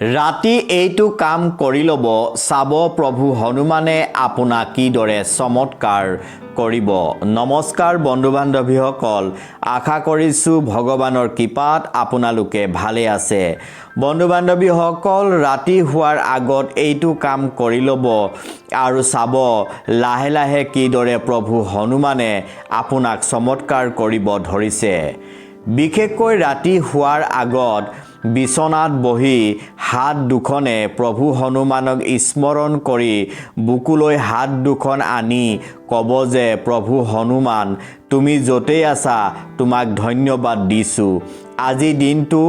ৰাতি এইটো কাম কৰি ল'ব চাব প্ৰভু হনুমানে আপোনাক কিদৰে চমৎকাৰ কৰিব। নমস্কাৰ বন্ধু বান্ধৱীসকল, আশা কৰিছোঁ ভগৱানৰ কৃপাত আপোনালোকে ভালে আছে। বন্ধু বান্ধৱীসকল, ৰাতি হোৱাৰ আগত এইটো কাম কৰি ল'ব আৰু চাব লাহে লাহে কিদৰে প্ৰভু হনুমানে আপোনাক চমৎকাৰ কৰিব ধৰিছে। বিশেষকৈ ৰাতি হোৱাৰ আগত বিচনাত বহি হাত দুখনে প্ৰভু হনুমানক স্মৰণ কৰি বুকুলৈ হাত দুখন আনি ক'ব যে, প্ৰভু হনুমান, তুমি য'তেই আছা তোমাক ধন্যবাদ দিছোঁ। আজি দিনটো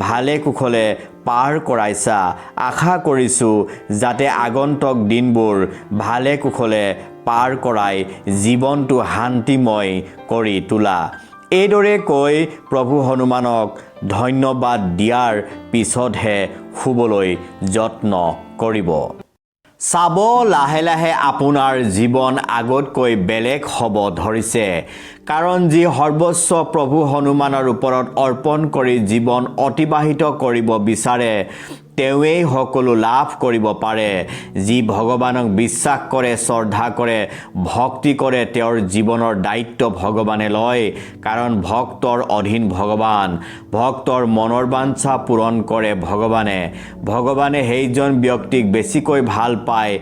ভালে কুশলে পাৰ কৰাইছা। আশা কৰিছোঁ যাতে আগন্তুক দিনবোৰ ভালে কুশলে পাৰ কৰাই জীৱনটো শান্তিময় কৰি তোলা। এইদৰে কৈ প্ৰভু হনুমানক ধন্যবাদ দিয়াৰ পিছতহে শুবলৈ যত্ন কৰিব। চাব লাহে লাহে আপোনাৰ জীৱন আগতকৈ বেলেগ হ'ব ধৰিছে। কাৰণ যি সৰ্বস্ব প্ৰভু হনুমানৰ ওপৰত অৰ্পণ কৰি জীৱন অতিবাহিত কৰিব বিচাৰে, তেওঁৱেই সকলো লাভ কৰিব পাৰে। যি ভগৱানক বিশ্বাস কৰে, শ্ৰদ্ধা কৰে, ভক্তি কৰে, তেওঁৰ জীৱনৰ দায়িত্ব ভগৱানে লয়। কাৰণ ভক্তৰ অধীন ভগৱান, ভক্তৰ মনৰ বাঞ্ছা পূৰণ কৰে ভগৱানে। ভগৱানে সেইজন ব্যক্তিক বেছিকৈ ভাল পায়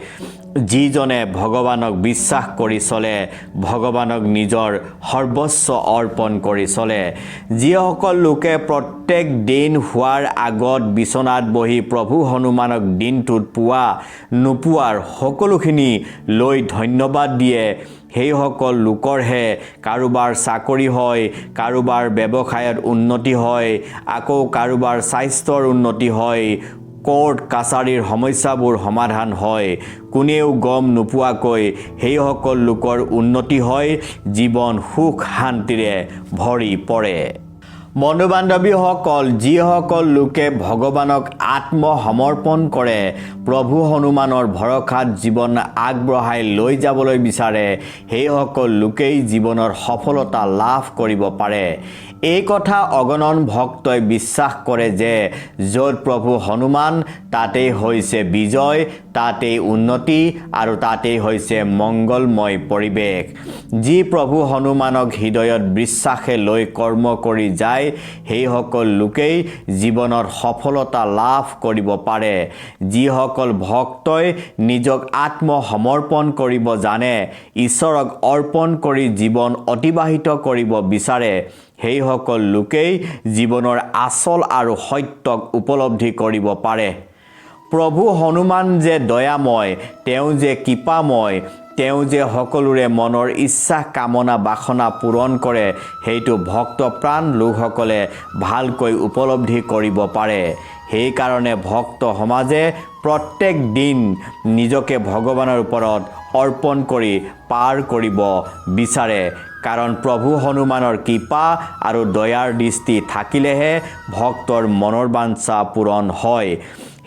যিজনে ভগৱানক বিশ্বাস কৰি চলে, ভগৱানক নিজৰ সৰ্বস্ব অৰ্পণ কৰি চলে। যিসকল লোকে প্ৰত্যেক দিন হোৱাৰ আগত বিচনাত বহি প্ৰভু হনুমানক দিনটোত পোৱা নোপোৱাৰ সকলোখিনি লৈ ধন্যবাদ দিয়ে, সেইসকল লোকৰহে কাৰোবাৰ চাকৰি হয়, কাৰোবাৰ ব্যৱসায়ত উন্নতি হয়, আকৌ কাৰোবাৰ স্বাস্থ্যৰ উন্নতি হয়, কোৰ্ট কাছাৰীৰ সমস্যাবোৰ সমাধান হয়। কোনেও গম নোপোৱাকৈ সেইসকল লোকৰ উন্নতি হয়, জীৱন সুখ শান্তিৰে ভৰি পৰে। বন্ধু বান্ধৱীসকল, যিসকল লোকে ভগৱানক আত্মসমৰ্পণ কৰে, প্ৰভু হনুমানৰ ভৰসাত জীৱন আগবঢ়াই লৈ যাবলৈ বিচাৰে, সেইসকল লোকেই জীৱনৰ সফলতা লাভ কৰিব পাৰে। এই কথা অগণন ভক্তই বিশ্বাস কৰে যে য'ত প্ৰভু হনুমান তাতেই হৈছে বিজয়, তাতেই উন্নতি আৰু তাতেই হৈছে মংগলময় পৰিৱেশ। যি প্ৰভু হনুমানক হৃদয়ত বিশ্বাসে লৈ কৰ্ম কৰি যায়, সেইসকল লোকেই জীৱনত সফলতা লাভ কৰিব পাৰে। যিসকল ভক্তই নিজক আত্মসমৰ্পণ কৰিব জানে, ঈশ্বৰক অৰ্পণ কৰি জীৱন অতিবাহিত কৰিব বিচাৰে, সেইসকল লোকেই জীৱনৰ আচল আৰু সত্যক উপলব্ধি কৰিব পাৰে। প্ৰভু হনুমান যে দয়াময়, তেওঁ যে কৃপাময়, তেওঁ যে সকলোৰে মনৰ ইচ্ছা কামনা বাসনা পূৰণ কৰে, সেইটো ভক্তপ্ৰাণ লোকসকলে ভালকৈ উপলব্ধি কৰিব পাৰে। সেইকাৰণে ভক্ত সমাজে প্ৰত্যেক দিন নিজকে ভগৱানৰ ওপৰত অৰ্পণ কৰি পাৰ কৰিব বিচাৰে। কাৰণ প্ৰভু হনুমানৰ কৃপা আৰু দয়াৰ দৃষ্টি থাকিলেহে ভক্তৰ মনৰ বাঞ্ছা পূৰণ হয়।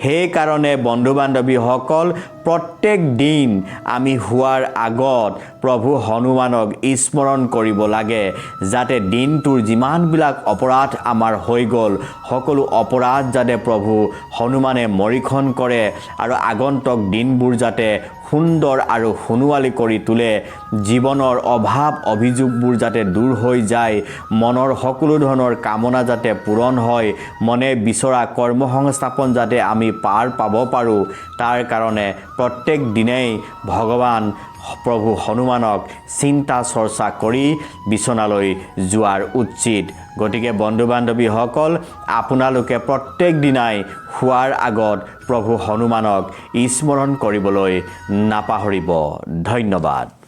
সেইকাৰণে বন্ধু বান্ধৱীসকল, প্ৰত্যেক দিন আমি শোৱাৰ আগত প্ৰভু হনুমানক স্মৰণ কৰিব লাগে, যাতে দিনটোৰ যিমানবিলাক অপৰাধ আমাৰ হৈ গ'ল, সকলো অপৰাধ যাতে প্ৰভু হনুমানে মৰীক্ষণ কৰে আৰু আগন্তুক দিনবোৰ যাতে সুন্দৰ আৰু সোণোৱালী কৰি তোলে। জীৱনৰ অভাৱ অভিযোগবোৰ যাতে দূৰ হৈ যায়, মনৰ সকলো ধৰণৰ কামনা যাতে পূৰণ হয়, মনে বিচৰা কৰ্মসংস্থাপন যাতে আমি পাৰ পাব পাৰোঁ, তাৰ কাৰণে প্ৰত্যেক দিনেই ভগৱান প্ৰভু হনুমানক চিন্তা চৰ্চা কৰি বিচনালৈ যোৱাৰ উচিত। গতিকে বন্ধু বান্ধৱীসকল, আপোনালোকে প্ৰত্যেক দিনাই শোৱাৰ আগত প্ৰভু হনুমানক স্মৰণ কৰিবলৈ নাপাহৰিব। ধন্যবাদ।